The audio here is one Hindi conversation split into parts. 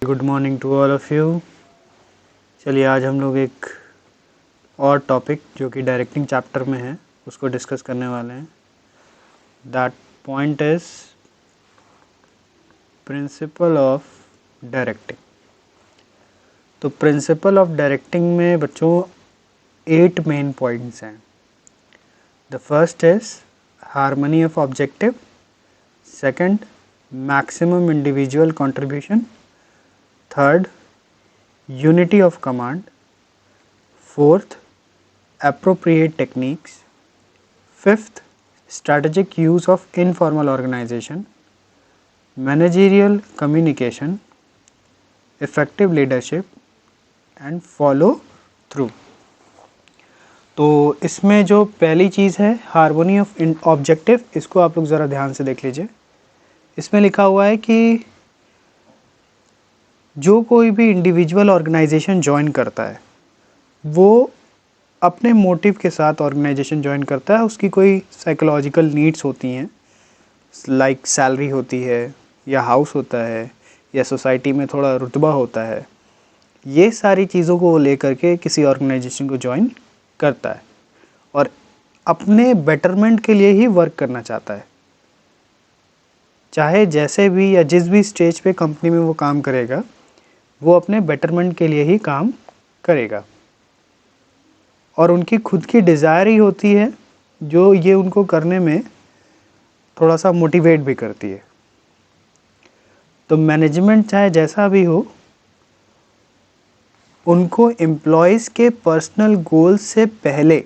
Good morning to all of you. चलिए आज हम लोग एक और टॉपिक जो कि डायरेक्टिंग चैप्टर में है उसको डिस्कस करने वाले हैं। That point is principle of directing. तो प्रिंसिपल ऑफ डायरेक्टिंग में बच्चों 8 मेन पॉइंट्स हैं। The first is harmony of objective, second maximum individual contribution, third unity of command, fourth appropriate techniques, fifth strategic use of informal organization, managerial communication, effective leadership and follow through। तो इसमें जो पहली चीज़ है हार्मोनी ऑफ ऑब्जेक्टिव, इसको आप लोग ज़रा ध्यान से देख लीजिए। इसमें लिखा हुआ है कि जो कोई भी इंडिविजुअल ऑर्गेनाइजेशन ज्वाइन करता है वो अपने मोटिव के साथ ऑर्गेनाइजेशन ज्वाइन करता है। उसकी कोई साइकोलॉजिकल नीड्स होती हैं, लाइक सैलरी होती है या हाउस होता है या सोसाइटी में थोड़ा रुतबा होता है। ये सारी चीज़ों को लेकर के किसी ऑर्गेनाइजेशन को ज्वाइन करता है और अपने बेटरमेंट के लिए ही वर्क करना चाहता है। चाहे जैसे भी या जिस भी स्टेज पे कंपनी में वो काम करेगा वो अपने बेटरमेंट के लिए ही काम करेगा और उनकी खुद की डिज़ायर ही होती है जो ये उनको करने में थोड़ा सा मोटिवेट भी करती है। तो मैनेजमेंट चाहे जैसा भी हो, उनको एम्प्लॉयज़ के पर्सनल गोल से पहले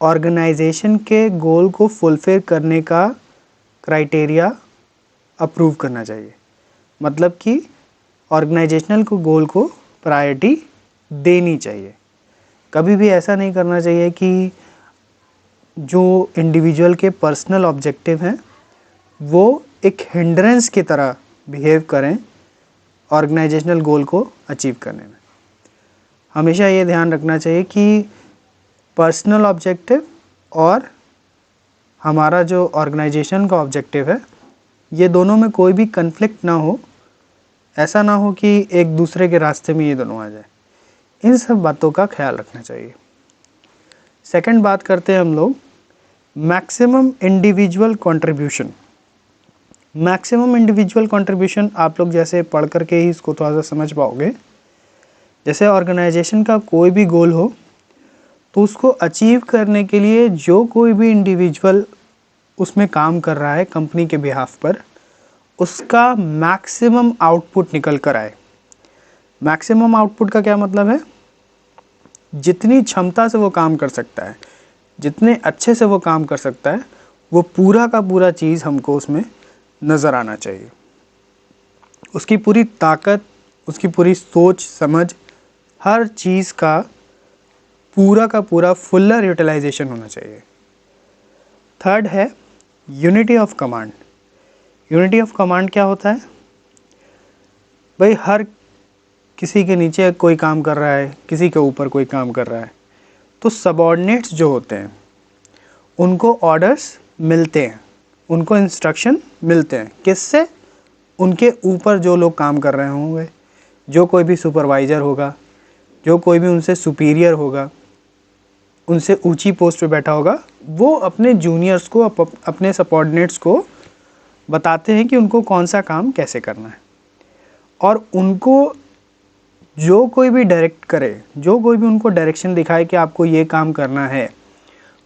ऑर्गेनाइजेशन के गोल को फुलफिल करने का क्राइटेरिया अप्रूव करना चाहिए। मतलब कि ऑर्गेनाइजेशनल को गोल को प्रायोरिटी देनी चाहिए। कभी भी ऐसा नहीं करना चाहिए कि जो इंडिविजुअल के पर्सनल ऑब्जेक्टिव हैं वो एक हिंड्रेंस की तरह बिहेव करें ऑर्गेनाइजेशनल गोल को अचीव करने में। हमेशा ये ध्यान रखना चाहिए कि पर्सनल ऑब्जेक्टिव और हमारा जो ऑर्गेनाइजेशन का ऑब्जेक्टिव है ये दोनों में कोई भी कन्फ्लिक्ट ना हो। ऐसा ना हो कि एक दूसरे के रास्ते में ये दोनों आ जाए। इन सब बातों का ख्याल रखना चाहिए। सेकंड बात करते हैं हम लोग maximum individual contribution. Maximum individual contribution आप लोग जैसे पढ़ करके ही इसको थोड़ा सा समझ पाओगे। जैसे ऑर्गेनाइजेशन का कोई भी गोल हो तो उसको अचीव करने के लिए जो कोई भी इंडिविजुअल उसमें काम कर रहा है कंपनी के बिहाफ पर, उसका मैक्सिमम आउटपुट निकल कर आए। मैक्सिमम आउटपुट का क्या मतलब है? जितनी क्षमता से वो काम कर सकता है, जितने अच्छे से वो काम कर सकता है, वो पूरा का पूरा चीज़ हमको उसमें नज़र आना चाहिए। उसकी पूरी ताकत, उसकी पूरी सोच समझ, हर चीज़ का पूरा फुलर यूटिलाइजेशन होना चाहिए। थर्ड है unity of command. Unity of command क्या होता है? भाई हर किसी के नीचे कोई काम कर रहा है, किसी के ऊपर कोई काम कर रहा है, तो सबऑर्डिनेट्स जो होते हैं उनको ऑर्डर्स मिलते हैं, उनको इंस्ट्रक्शन मिलते हैं। किससे? उनके ऊपर जो लोग काम कर रहे होंगे, जो कोई भी सुपरवाइज़र होगा, जो कोई भी उनसे सुपीरियर होगा, उनसे ऊंची पोस्ट पे बैठा होगा, वो अपने जूनियर्स को, अपने सबऑर्डिनेट्स को बताते हैं कि उनको कौन सा काम कैसे करना है। और उनको जो कोई भी डायरेक्ट करे, जो कोई भी उनको डायरेक्शन दिखाए कि आपको ये काम करना है,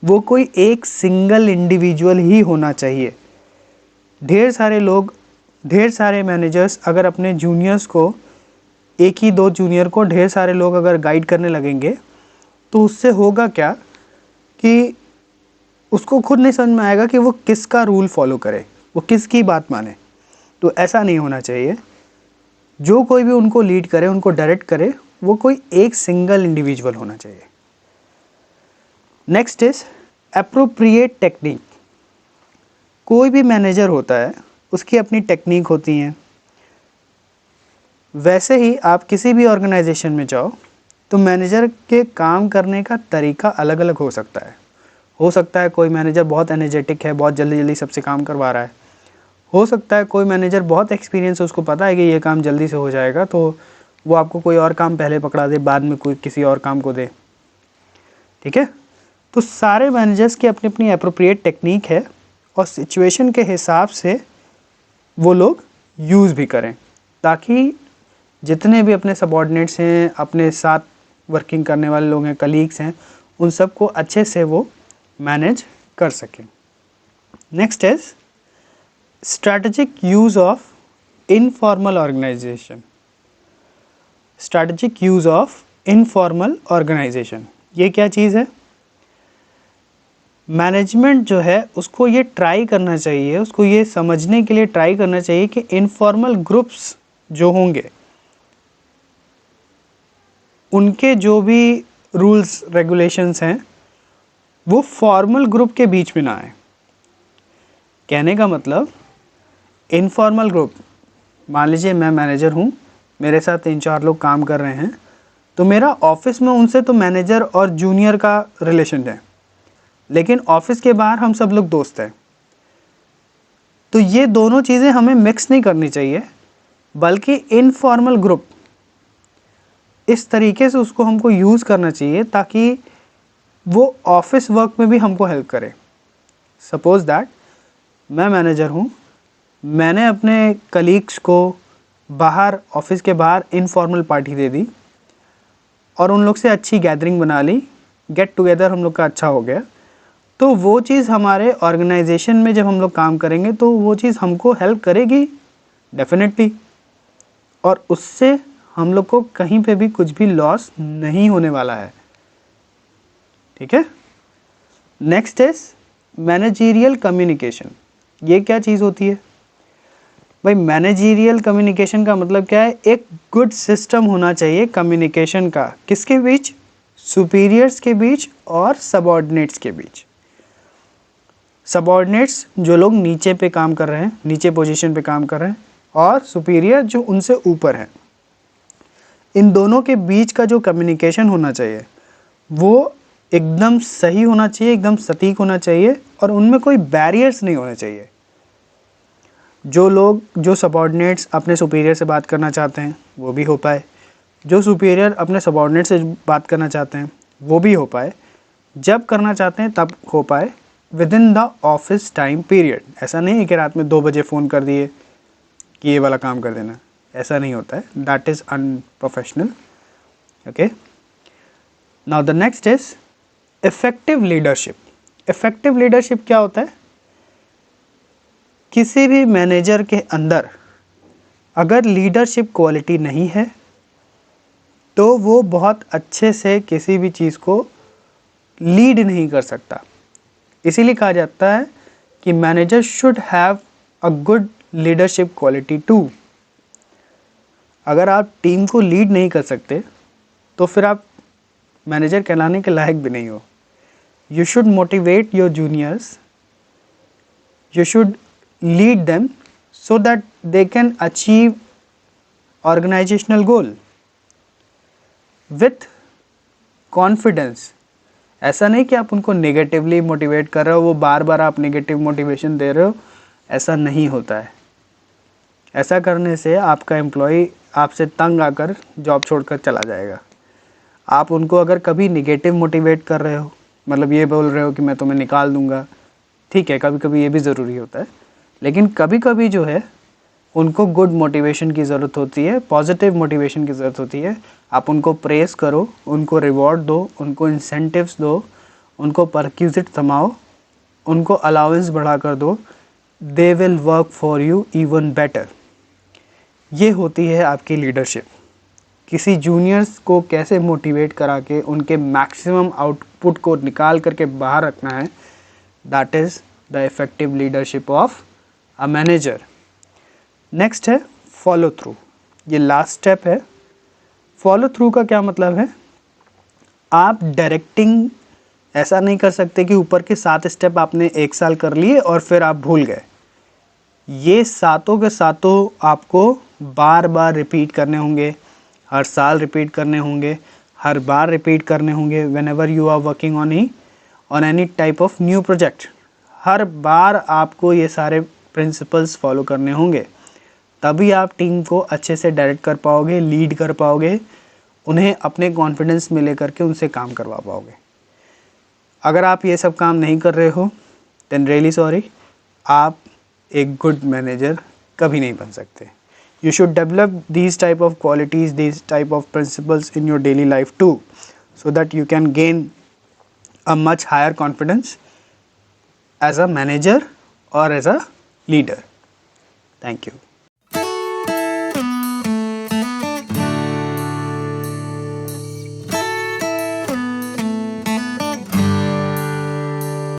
वो कोई एक सिंगल इंडिविजुअल ही होना चाहिए। ढेर सारे लोग, ढेर सारे मैनेजर्स अगर अपने जूनियर्स को, एक ही दो जूनियर को ढेर सारे लोग अगर गाइड करने लगेंगे तो उससे होगा क्या कि उसको खुद नहीं समझ में आएगा कि वो किसका रूल फॉलो करे, वो किसकी बात माने। तो ऐसा नहीं होना चाहिए। जो कोई भी उनको लीड करे, उनको डायरेक्ट करे, वो कोई एक सिंगल इंडिविजुअल होना चाहिए। Next is appropriate technique. कोई भी मैनेजर होता है उसकी अपनी टेक्निक होती हैं। वैसे ही आप किसी भी ऑर्गेनाइजेशन में जाओ तो मैनेजर के काम करने का तरीका अलग अलग हो सकता है। हो सकता है कोई मैनेजर बहुत एनर्जेटिक है, बहुत जल्दी जल्दी सबसे काम करवा रहा है। हो सकता है कोई मैनेजर बहुत एक्सपीरियंस है, उसको पता है कि ये काम जल्दी से हो जाएगा, तो वो आपको कोई और काम पहले पकड़ा दे, बाद में कोई किसी और काम को दे। ठीक है, तो सारे मैनेजर्स की अपनी अपनी अप्रोप्रिएट टेक्निक है और सिचुएशन के हिसाब से वो लोग यूज़ भी करें, ताकि जितने भी अपने सबॉर्डिनेट्स हैं, अपने साथ वर्किंग करने वाले लोग हैं, कलीग्स हैं, उन सबको अच्छे से वो मैनेज कर सकें। Next is strategic use of informal organisation. Strategic use of informal organisation, ये क्या चीज़ है? मैनेजमेंट जो है उसको ये ट्राई करना चाहिए, उसको ये समझने के लिए ट्राई करना चाहिए कि इनफॉर्मल ग्रुप्स जो होंगे उनके जो भी रूल्स रेगुलेशंस हैं वो फॉर्मल ग्रुप के बीच में ना आए। कहने का मतलब, इनफॉर्मल ग्रुप, मान लीजिए मैं मैनेजर हूँ, मेरे साथ 3-4 लोग काम कर रहे हैं, तो मेरा ऑफिस में उनसे तो मैनेजर और जूनियर का रिलेशन है, लेकिन ऑफिस के बाहर हम सब लोग दोस्त हैं। तो ये दोनों चीज़ें हमें मिक्स नहीं करनी चाहिए, बल्कि इनफॉर्मल ग्रुप इस तरीके से उसको हमको यूज़ करना चाहिए ताकि वो ऑफिस वर्क में भी हमको हेल्प करे। सपोज़ दैट मैं मैनेजर हूँ, मैंने अपने कलीग्स को बाहर, ऑफिस के बाहर इनफॉर्मल पार्टी दे दी और उन लोग से अच्छी गैदरिंग बना ली, गेट टुगेदर हम लोग का अच्छा हो गया, तो वो चीज़ हमारे ऑर्गेनाइजेशन में जब हम लोग काम करेंगे तो वो चीज़ हमको हेल्प करेगी डेफिनेटली, और उससे हम लोग को कहीं पे भी कुछ भी लॉस नहीं होने वाला है। ठीक है, नेक्स्ट इज मैनेजरियल कम्युनिकेशन। ये क्या चीज़ होती है भाई? मैनेजरियल कम्युनिकेशन का मतलब क्या है? एक गुड सिस्टम होना चाहिए कम्युनिकेशन का। किसके बीच? सुपीरियर्स के बीच और सबऑर्डिनेट्स के बीच। सबऑर्डिनेट्स जो लोग नीचे पे काम कर रहे हैं, नीचे पोजीशन पे काम कर रहे हैं, और सुपीरियर जो उनसे ऊपर है, इन दोनों के बीच का जो कम्युनिकेशन होना चाहिए वो एकदम सही होना चाहिए, एकदम सटीक होना चाहिए, और उनमें कोई बैरियर्स नहीं होने चाहिए। जो लोग, जो सबऑर्डिनेट्स अपने सुपीरियर से बात करना चाहते हैं वो भी हो पाए, जो सुपीरियर अपने सबऑर्डिनेट से बात करना चाहते हैं वो भी हो पाए, जब करना चाहते हैं तब हो पाए, with in the office time period. ऐसा नहीं है कि रात में 2 बजे फ़ोन कर दिए कि ये वाला काम कर देना, ऐसा नहीं होता है, that is unprofessional. Okay, now the next is effective leadership. Effective leadership क्या होता है? किसी भी मैनेजर के अंदर अगर लीडरशिप क्वालिटी नहीं है तो वो बहुत अच्छे से किसी भी चीज़ को लीड नहीं कर सकता। इसीलिए कहा जाता है कि manager should have a good leadership quality too. अगर आप टीम को लीड नहीं कर सकते तो फिर आप मैनेजर कहलाने के लायक भी नहीं हो। You should motivate your juniors, you should lead them so that they can achieve organizational goal with confidence। ऐसा नहीं कि आप उनको नेगेटिवली मोटिवेट कर रहे हो, वो बार बार आप नेगेटिव मोटिवेशन दे रहे हो, ऐसा नहीं होता है। ऐसा करने से आपका एम्प्लॉय आपसे तंग आकर जॉब छोड़कर चला जाएगा। आप उनको अगर कभी नेगेटिव मोटिवेट कर रहे हो, मतलब ये बोल रहे हो कि मैं तुम्हें निकाल दूंगा, ठीक है, कभी कभी ये भी ज़रूरी होता है, लेकिन कभी कभी जो है उनको गुड मोटिवेशन की ज़रूरत होती है, पॉजिटिव मोटिवेशन की ज़रूरत होती है। आप उनको प्रेस करो, उनको रिवॉर्ड दो, उनको इंसेंटिव्स दो, उनको परक्यूजिट थमाओ, उनको अलाउंस बढ़ा कर दो, they will work for you even better. ये होती है आपकी लीडरशिप। किसी जूनियर्स को कैसे मोटिवेट करा के उनके मैक्सिमम आउटपुट को निकाल करके बाहर रखना है, that is the effective leadership of a manager. Next है फॉलो थ्रू। ये लास्ट स्टेप है। फॉलो थ्रू का क्या मतलब है? आप डायरेक्टिंग ऐसा नहीं कर सकते कि ऊपर के 7 स्टेप आपने 1 साल कर लिए और फिर आप भूल गए। ये सातों के सातों आपको बार बार रिपीट करने होंगे, हर साल रिपीट करने होंगे, हर बार रिपीट करने होंगे। Whenever you are working on any type of new project, हर बार आपको ये सारे प्रिंसिपल्स फॉलो करने होंगे, तभी आप टीम को अच्छे से डायरेक्ट कर पाओगे, लीड कर पाओगे, उन्हें अपने कॉन्फिडेंस में लेकर के उनसे काम करवा पाओगे। अगर आप ये सब काम नहीं कर रहे हो देन रियली सॉरी, आप एक गुड मैनेजर कभी नहीं बन सकते। You should develop these type of qualities, these type of principles in your daily life too, so that you can gain a much higher confidence as a manager or as a leader. Thank you.